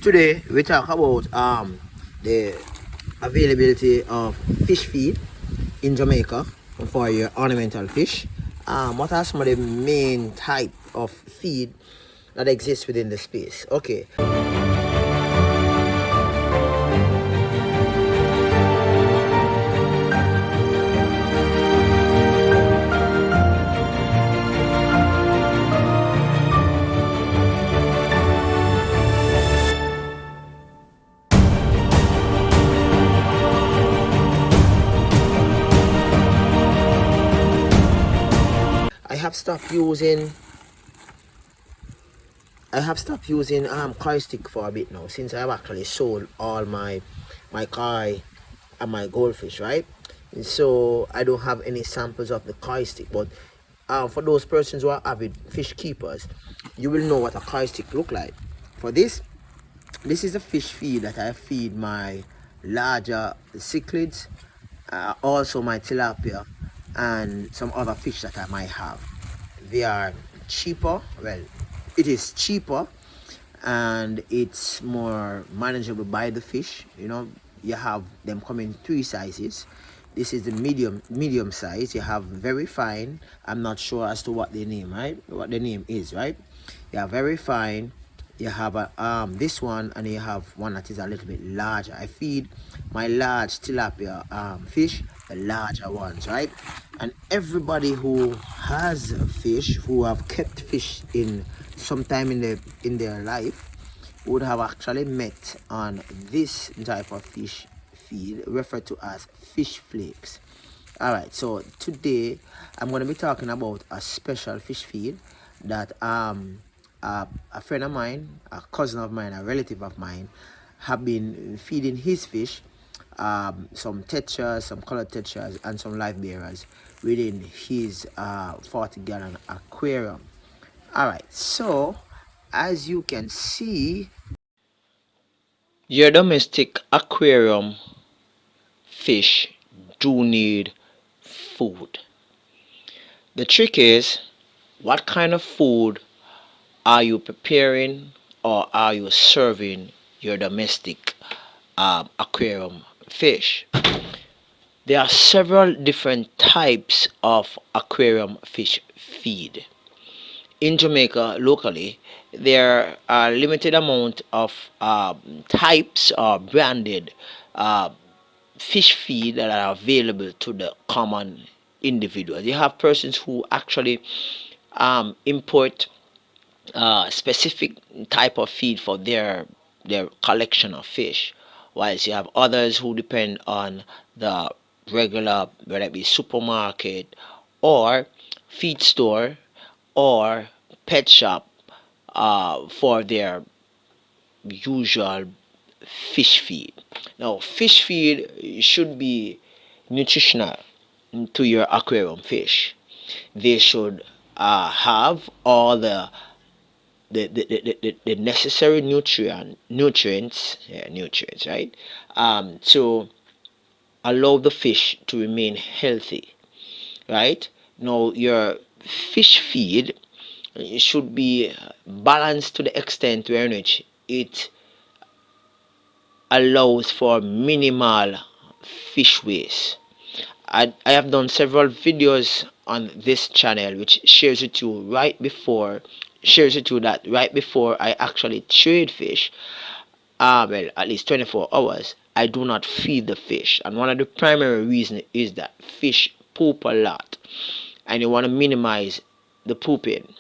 Today we talk about the availability of fish feed in Jamaica for your ornamental fish. What are some of the main type of feed that exists within the space? Okay. I have stopped using koi stick for a bit now, since I've actually sold all my koi and my goldfish, right? And so I don't have any samples of the koi stick, but for those persons who are avid fish keepers, you will know what a koi stick look like. For this is a fish feed that I feed my larger cichlids, also my tilapia, and some other fish that I might have. They are cheaper. Well, it is cheaper and it's more manageable by the fish. You have them come in three sizes. This is the medium size. You have very fine. I'm not sure as to what the name, right? What the name is, right? You have very fine. You have this one, and you have one that is a little bit larger. I feed my large tilapia fish the larger ones, right? And everybody who has fish, who have kept fish in sometime in their life, would have actually met on this type of fish feed referred to as fish flakes. All right, so today I'm going to be talking about a special fish feed that a friend of mine, a cousin of mine, a relative of mine have been feeding his fish, some tetras, some colored tetras, and some live bearers within his 40-gallon aquarium. All right, so as you can see, your domestic aquarium fish do need food. The trick is, what kind of food are you preparing or are you serving your domestic aquarium fish? There are several different types of aquarium fish feed. In Jamaica, locally, there are limited amount of types or branded uh, fish feed that are available to the common individuals. You have persons who actually import specific type of feed for their collection of fish, whilst you have others who depend on the regular, whether it be supermarket or feed store or pet shop for their usual fish feed. Now, fish feed should be nutritional to your aquarium fish. They should have all the necessary nutrients, right? To allow the fish to remain healthy, right? Now, your fish feed should be balanced to the extent where in which it allows for minimal fish waste. I have done several videos on this channel which shares with you that right before I actually trade fish, well, at least 24 hours, I do not feed the fish. And one of the primary reasons is that fish poop a lot and you want to minimize the pooping.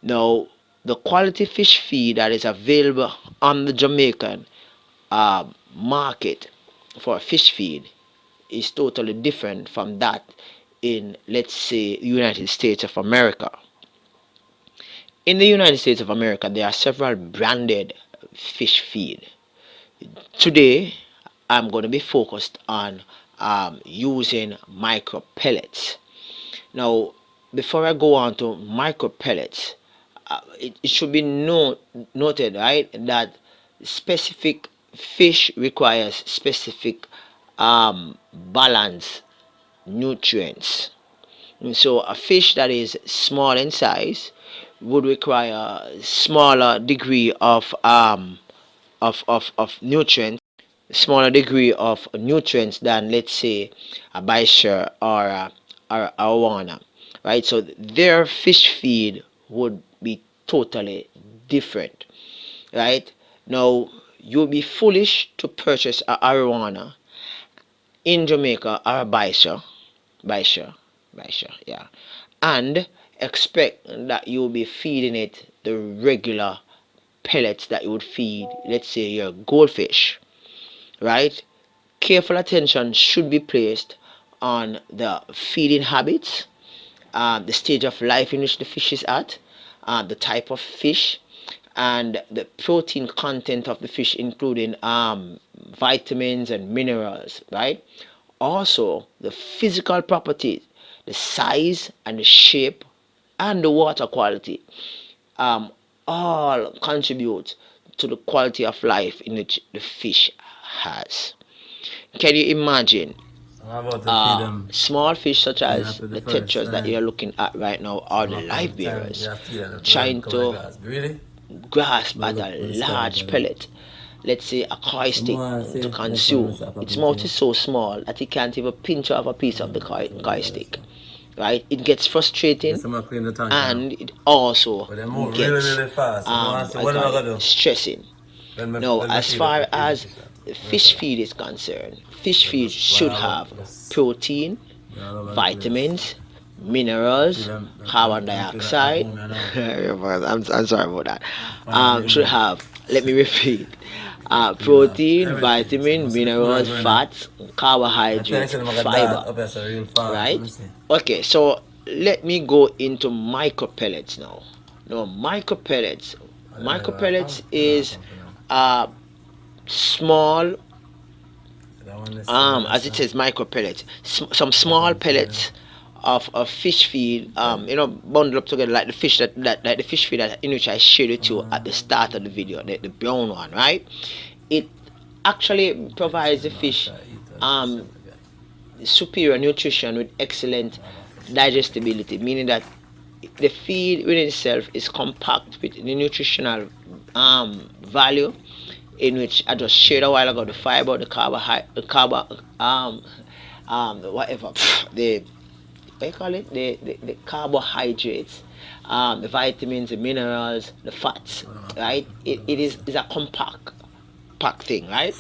Now, the quality fish feed that is available on the Jamaican market for fish feed is totally different from that in, let's say, United States of America. In the United States of America, there are several branded fish feed. Today, I'm going to be focused on using micro pellets. Now, before I go on to micro pellets, it should be noted, right, that specific fish requires specific balance nutrients. And so a fish that is small in size would require a smaller degree of of nutrients, smaller degree of nutrients than, let's say, a Baisha or a Awana, right? So their fish feed would be totally different, right? Now, you'll be foolish to purchase a arowana in Jamaica or a Baisha, yeah, and expect that you'll be feeding it the regular pellets that you would feed, let's say, your goldfish, right? Careful attention should be placed on the feeding habits, the stage of life in which the fish is at, the type of fish, and the protein content of the fish, including vitamins and minerals, right? Also, the physical properties, the size and the shape, and the water quality, um, all contribute to the quality of life in which the fish has. Can you imagine small fish such as the tetras that you're looking at right now, or the life bearers, trying to grasp at a large pellet, let's say a koi stick, to consume? Its mouth is so small that it can't even pinch off a piece of the koi stick, right? It gets frustrating, and it also gets stressing. Now, as far as fish feed is concerned, fish feed should have protein, vitamins, minerals, carbon dioxide. I'm sorry about that. Should have, let me repeat, protein, vitamin, minerals, fats, carbohydrates, fiber. Right? Okay, so let me go into micropellets now. Now, micropellets is small, as it says, micropellets, some small pellets of fish feed, bundled up together like the fish like the fish feed that in which I shared with you at the start of the video, the brown one, right? It actually provides the fish superior nutrition with excellent digestibility, meaning that the feed within itself is compact with the nutritional value, in which I just shared a while ago: the fiber, the carbohydrate, the whatever, the what you call it, the carbohydrates, the vitamins, the minerals, the fats, right? It is a compact pack thing, right?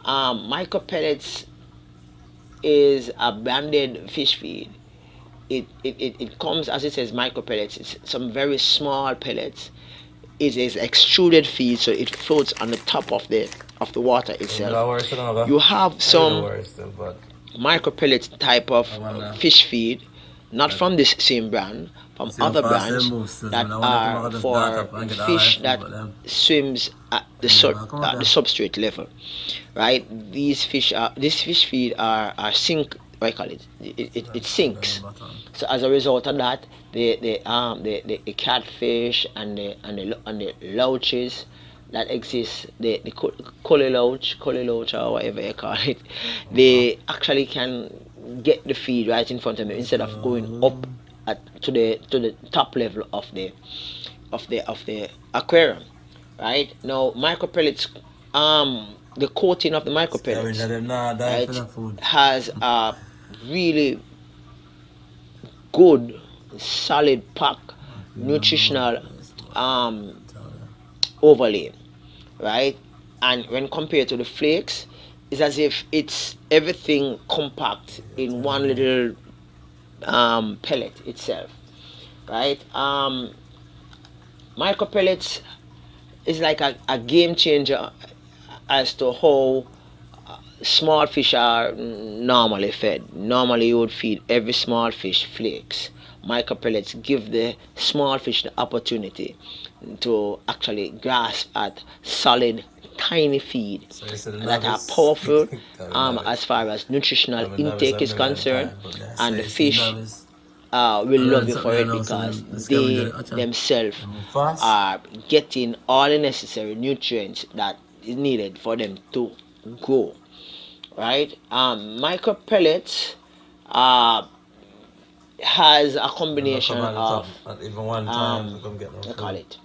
Micro pellets is a branded fish feed. It comes, as it says, micro pellets. It's some very small pellets. It is extruded feed, so it floats on the top of the water itself. You have some micro pellets type of fish feed, not from this same brand, from other brands that are for fish that swims at the substrate level, right? These fish feed are sink. What I call it? It sinks. So as a result of that, the catfish and the loaches that exist, the collie loach or whatever you call it, they actually can get the feed right in front of them instead of going up to the top level of the aquarium. Right now, micropellets, the coating of the micropellets, right, has a really good solid pack nutritional overlay, right? And when compared to the flakes, it's as if it's everything compact in one little pellet itself, right? Micro pellets is like a game changer as to how small fish are normally fed. Normally, you would feed every small fish flakes. Micro pellets give the small fish the opportunity to actually grasp at solid, tiny feed that are powerful as far as nutritional intake is concerned, and the fish will love you for it because they themselves are getting all the necessary nutrients that is needed for them to grow. Right? Micro pellets has a combination of I call it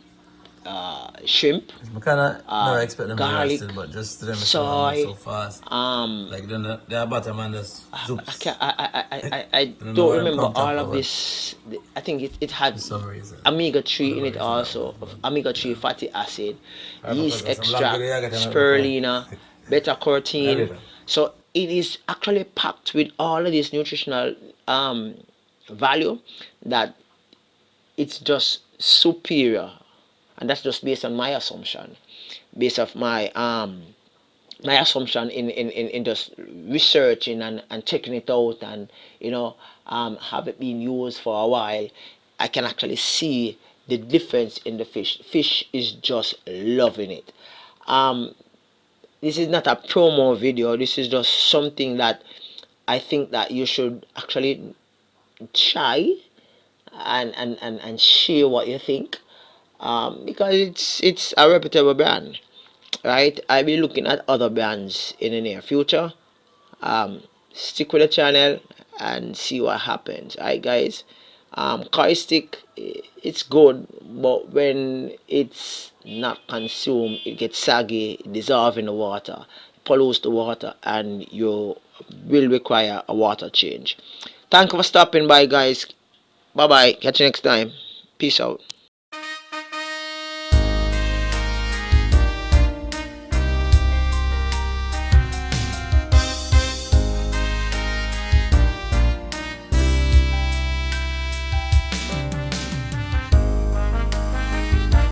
shrimp, I kind of never expect them to garlic, roast it, but just to them see them move soy. so fast. Um, Like then they're bottom and just I zoops. can't, I I don't know don't why I'm remember pumped up all of about this. I think it had for some reason. omega-3 in Whatever it reason that was, also, but omega-3 yeah. fatty acid, I yeast forgot some long extract, video I got another reply. spirulina, beta I carotene. did. So it is actually packed with all of this nutritional value that it's just superior, and that's just based on my assumption, based off my assumption in just researching and checking it out, and have it been used for a while. I can actually see the difference in the fish is just loving it. This is not a promo video, this is just something that I think that you should actually try and share what you think, because it's a reputable brand, right? I'll be looking at other brands in the near future. Stick with the channel and see what happens. Alright, guys. Caustic, it's good, but when it's not consumed, it gets saggy, dissolve in the water, pollutes the water, and you will require a water change. Thank you for stopping by, guys. Bye bye. Catch you next time. Peace out.